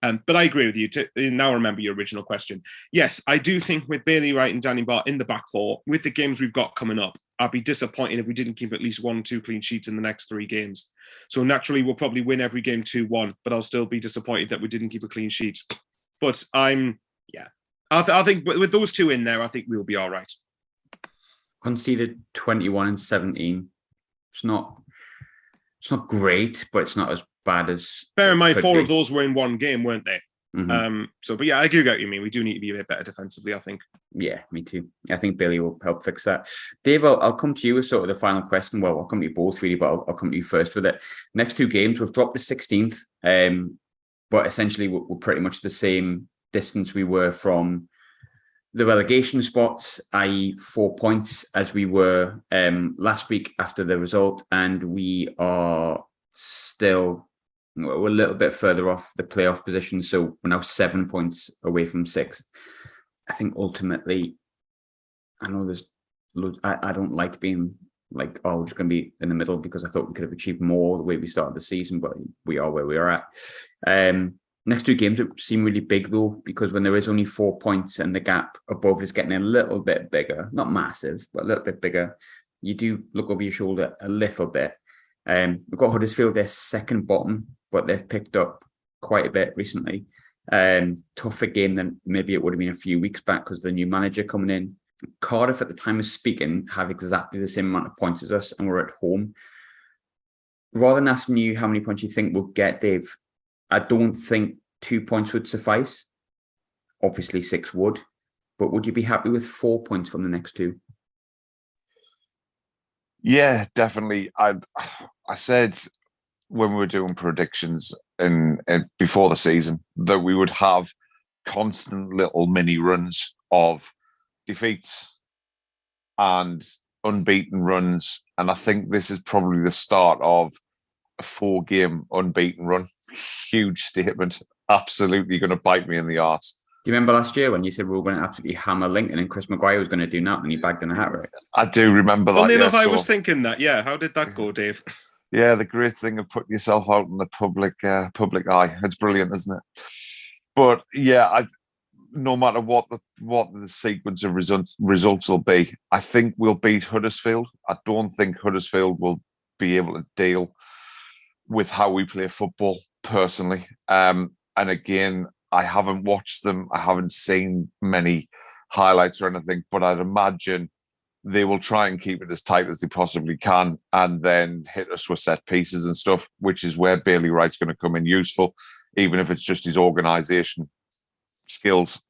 But I agree with you. Now remember your original question. Yes, I do think with Bailey Wright and Danny Bart in the back four, with the games we've got coming up, I'd be disappointed if we didn't keep at least 1 or 2 clean sheets in the next 3 games. So naturally, we'll probably win every game 2-1, but I'll still be disappointed that we didn't keep a clean sheet. But I think with those 2 in there, I think we'll be all right. Conceded 21 and 17. It's not great, but it's not as bad as. Bear in mind, 4 of those were in 1 game, weren't they? Mm-hmm. But yeah, I do get what you mean. We do need to be a bit better defensively, I think. Yeah, me too. I think Billy will help fix that. Dave, I'll come to you with sort of the final question. Well, I'll come to you both really, but I'll come to you first with it. Next 2 games, we've dropped to 16th, but essentially we're pretty much the same distance we were from the relegation spots, i.e. 4 points as we were last week after the result, and we are still we're a little bit further off the playoff position, so we're now 7 points away from 6th. I think ultimately, I know there's I don't like being like, oh, we're just going to be in the middle, because I thought we could have achieved more the way we started the season, but we are where we are at. Next 2 games seem really big though, because when there is only 4 points and the gap above is getting a little bit bigger, not massive, but a little bit bigger, you do look over your shoulder a little bit. We've got Huddersfield, they're second bottom, but they've picked up quite a bit recently. Tougher game than maybe it would have been a few weeks back because the new manager coming in. Cardiff at the time of speaking have exactly the same amount of points as us, and we're at home. Rather than asking you how many points you think we'll get, Dave, I don't think 2 points would suffice. Obviously 6 would, but would you be happy with 4 points from the next 2? Yeah, definitely. I said when we were doing predictions in before the season that we would have constant little mini runs of defeats and unbeaten runs, and I think this is probably the start of a 4-game unbeaten run. Huge statement. Absolutely going to bite me in the arse. Do you remember last year when you said we were going to absolutely hammer Lincoln and Chris Maguire was going to do nothing and he bagged in a hat rack? I do remember that. Funny enough, I was thinking that. Yeah, how did that go, Dave? Yeah, the great thing of putting yourself out in the public eye. It's brilliant, isn't it? But yeah, no matter what the sequence of results will be, I think we'll beat Huddersfield. I don't think Huddersfield will be able to deal with how we play football personally. And again, I haven't watched them. I haven't seen many highlights or anything, but I'd imagine they will try and keep it as tight as they possibly can and then hit us with set pieces and stuff, which is where Bailey Wright's going to come in useful, even if it's just his organisation skills.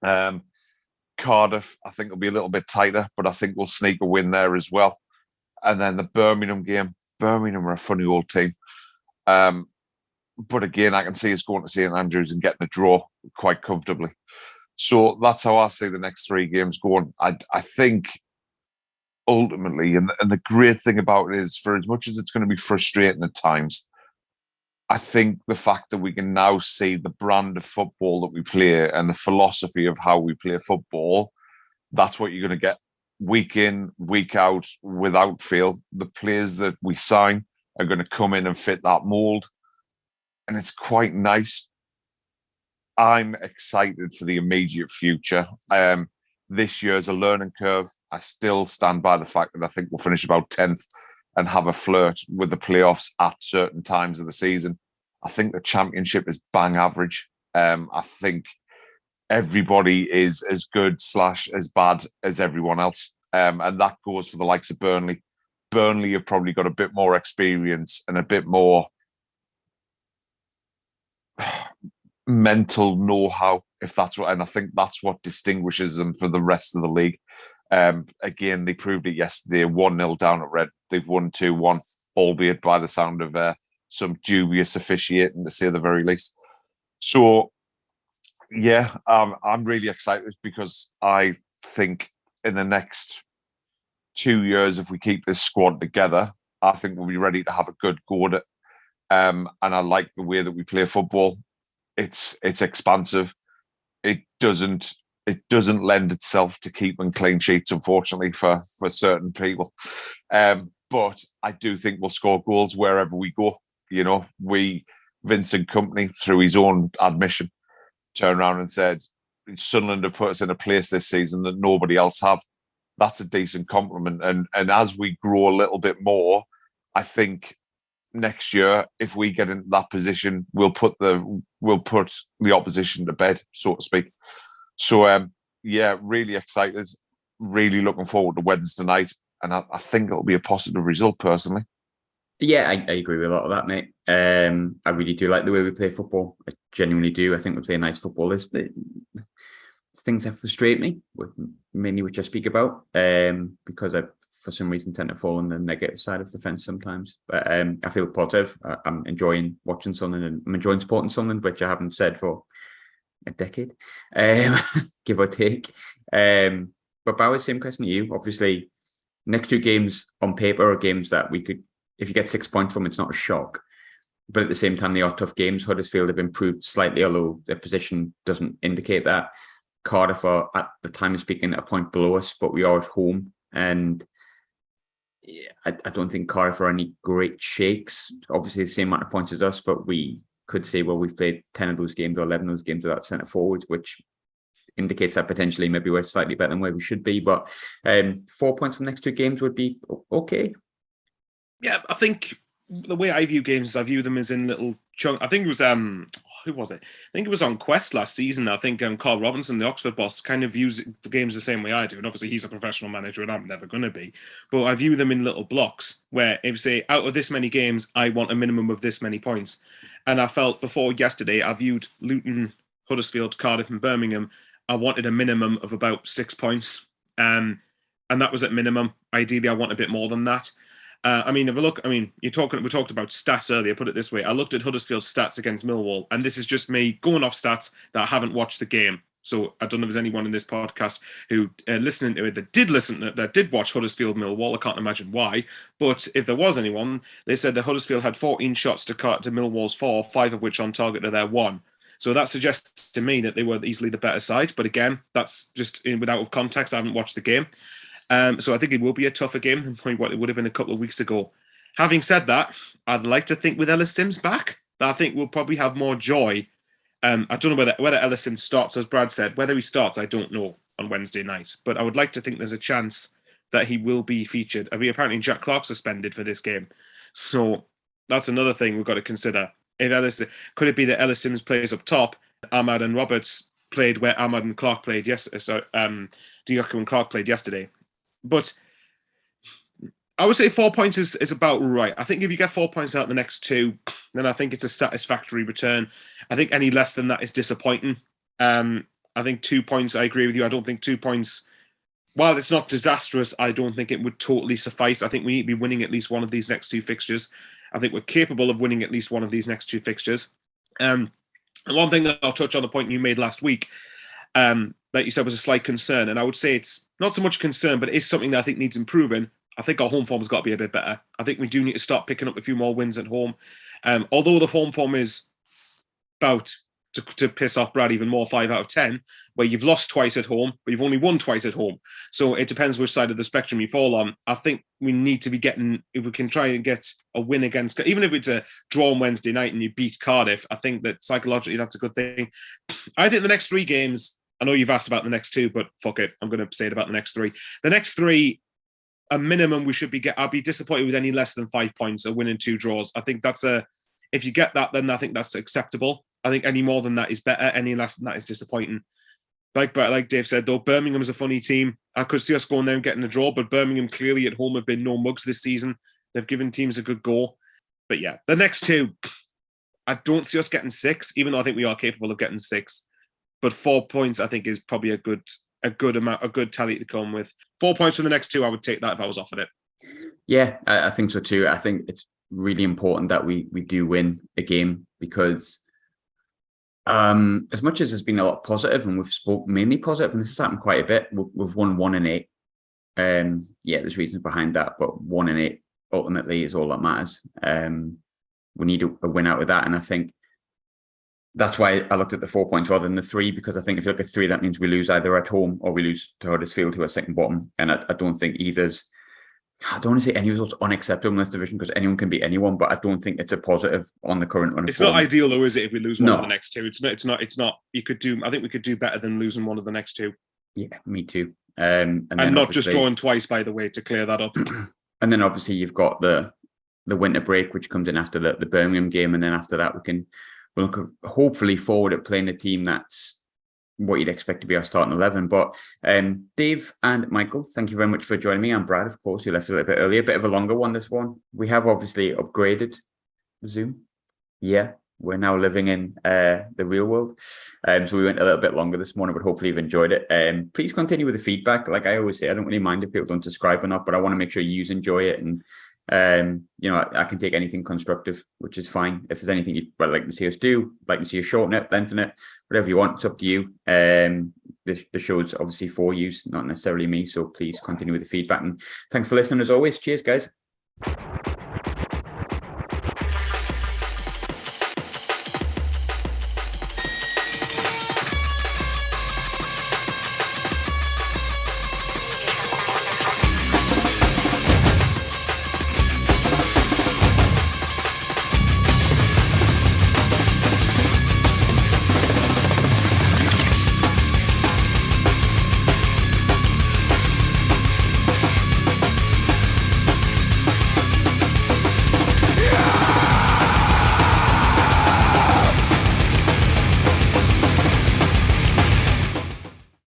Cardiff, I think, will be a little bit tighter, but I think we'll sneak a win there as well. And then the Birmingham game. Birmingham are a funny old team. But again, I can see us going to St Andrews and getting a draw quite comfortably. So that's how I see the next 3 games going. I think ultimately, and the great thing about it is, for as much as it's going to be frustrating at times, I think the fact that we can now see the brand of football that we play and the philosophy of how we play football, that's what you're going to get week in, week out, without fail. The players that we sign are going to come in and fit that mould. And it's quite nice. I'm excited for the immediate future. This year is a learning curve. I still stand by the fact that I think we'll finish about 10th and have a flirt with the playoffs at certain times of the season. I think the championship is bang average. I think everybody is as good / as bad as everyone else. And that goes for the likes of Burnley. Burnley have probably got a bit more experience and a bit more mental know-how, if that's what, and I think that's what distinguishes them for the rest of the league. Again, they proved it yesterday, 1-0 down at Red. They've won 2-1, albeit by the sound of some dubious officiating, to say the very least. So, yeah, I'm really excited because I think in the next 2 years, if we keep this squad together, I think we'll be ready to have a good go at it. And I like the way that we play football. It's expansive. It doesn't lend itself to keeping clean sheets, unfortunately, for certain people. But I do think we'll score goals wherever we go. You know, Vincent Kompany, through his own admission, turned around and said, Sunderland have put us in a place this season that nobody else have. That's a decent compliment. And as we grow a little bit more, I think next year, if we get into that position, we'll put the opposition to bed, so to speak. So yeah, really excited, really looking forward to Wednesday night, and I think it'll be a positive result personally. Yeah, I agree with a lot of that, mate. I really do like the way we play football. I genuinely do. I think we play nice football. There's things that frustrate me, mainly which I speak about, because I, for some reason, tend to fall on the negative side of the fence sometimes. But I feel positive. I'm enjoying watching Sunderland, and I'm enjoying supporting Sunderland, which I haven't said for a decade, give or take. But Bowers, same question to you. Obviously, next 2 games on paper are games that we could, if you get 6 points from, it's not a shock. But at the same time, they are tough games. Huddersfield have improved slightly, although their position doesn't indicate that. Cardiff are, at the time of speaking, a point below us, but we are at home. And I don't think Cardiff are any great shakes. Obviously, the same amount of points as us, but we could say, well, we've played 10 of those games or 11 of those games without centre forwards, which indicates that potentially maybe we're slightly better than where we should be. But 4 points from the next 2 games would be okay. Yeah, I think the way I view games is I view them as in little chunk. I think it was who was it? I think it was on Quest last season. I think Carl Robinson, the Oxford boss, kind of views the games the same way I do. And obviously he's a professional manager and I'm never going to be. But I view them in little blocks where if say out of this many games, I want a minimum of this many points. And I felt before yesterday, I viewed Luton, Huddersfield, Cardiff and Birmingham. I wanted a minimum of about 6 points. And that was at minimum. Ideally, I want a bit more than that. If I look, we talked about stats earlier, put it this way. I looked at Huddersfield's stats against Millwall, and this is just me going off stats that I haven't watched the game. So I don't know if there's anyone in this podcast who listening to it that did watch Huddersfield Millwall. I can't imagine why. But if there was anyone, they said that Huddersfield had 14 shots to Millwall's 4, 5 of which on target to their 1. So that suggests to me that they were easily the better side. But again, that's just without context. I haven't watched the game. So I think it will be a tougher game than probably what it would have been a couple of weeks ago. Having said that, I'd like to think with Ellis Sims back, that I think we'll probably have more joy. I don't know whether Ellis Sims starts, as Brad said. Whether he starts, I don't know on Wednesday night. But I would like to think there's a chance that he will be featured. Apparently Jack Clark suspended for this game. So that's another thing we've got to consider. Could it be that Ellis Sims plays up top, Ahmad and Roberts played where Ahmad and Clark played yesterday? So Diallo and Clark played yesterday. But I would say 4 points is about right. I think if you get 4 points out of the next 2, then I think it's a satisfactory return. I think any less than that is disappointing. I think 2 points, I agree with you. I don't think 2 points, while it's not disastrous, I don't think it would totally suffice. I think we need to be winning at least one of these next 2 fixtures. I think we're capable of winning at least one of these next 2 fixtures. And one thing that I'll touch on the point you made last week, that you said was a slight concern. And I would say it's not so much concern, but it is something that I think needs improving. I think our home form has got to be a bit better. I think we do need to start picking up a few more wins at home. Although the home form is about to piss off Brad even more, 5 out of 10, where you've lost twice at home, but you've only won twice at home. So it depends which side of the spectrum you fall on. I think we need to be getting, if we can try and get a win against, even if it's a draw on Wednesday night and you beat Cardiff, I think that psychologically that's a good thing. I think the next 3 games, I know you've asked about the next 2, but fuck it, I'm going to say it about the next 3. The next 3, a minimum we should be I'll be disappointed with any less than 5 points, a win and 2 draws. I think that's if you get that, then I think that's acceptable. I think any more than that is better. Any less than that is disappointing. Like Dave said, though, Birmingham's a funny team. I could see us going there and getting a draw, but Birmingham clearly at home have been no mugs this season. They've given teams a good go. But yeah, the next 2, I don't see us getting 6, even though I think we are capable of getting 6. But 4 points, I think, is probably a good amount, a good tally to come with. 4 points from the next 2, I would take that if I was offered it. Yeah, I think so too. I think it's really important that we do win a game, because as much as there's been a lot positive, and we've spoke mainly positive, and this has happened quite a bit, we've won 1 and 8. there's reasons behind that, but 1 and 8 ultimately is all that matters. We need a win out of that, and I think that's why I looked at the 4 points rather than the 3, because I think if you look at 3, that means we lose either at home or we lose to Huddersfield, who are second bottom, and I don't think either's. I don't want to say any result's unacceptable in this division because anyone can beat anyone, but I don't think it's a positive on the current run. It's not ideal though, is it? If we lose one of the next 2, it's not. You could do. I think we could do better than losing one of the next 2. Yeah, me too. And not just drawing twice, by the way, to clear that up. And then obviously you've got the winter break, which comes in after the Birmingham game, and then after that we'll look hopefully forward at playing a team that's what you'd expect to be our starting 11. But Dave and Michael, thank you very much for joining me. I'm Brad, of course, who left a little bit earlier, a bit of a longer one, this one. We have obviously upgraded Zoom. Yeah, we're now living in the real world. So we went a little bit longer this morning, but hopefully you've enjoyed it. Please continue with the feedback. Like I always say, I don't really mind if people don't subscribe or not, but I want to make sure you enjoy it. And I can take anything constructive, which is fine. If there's anything you'd like to see us do, like to see us shorten it, lengthen it, whatever you want, it's up to you. The show is obviously for you, not necessarily me. So please continue with the feedback. And thanks for listening as always. Cheers, guys.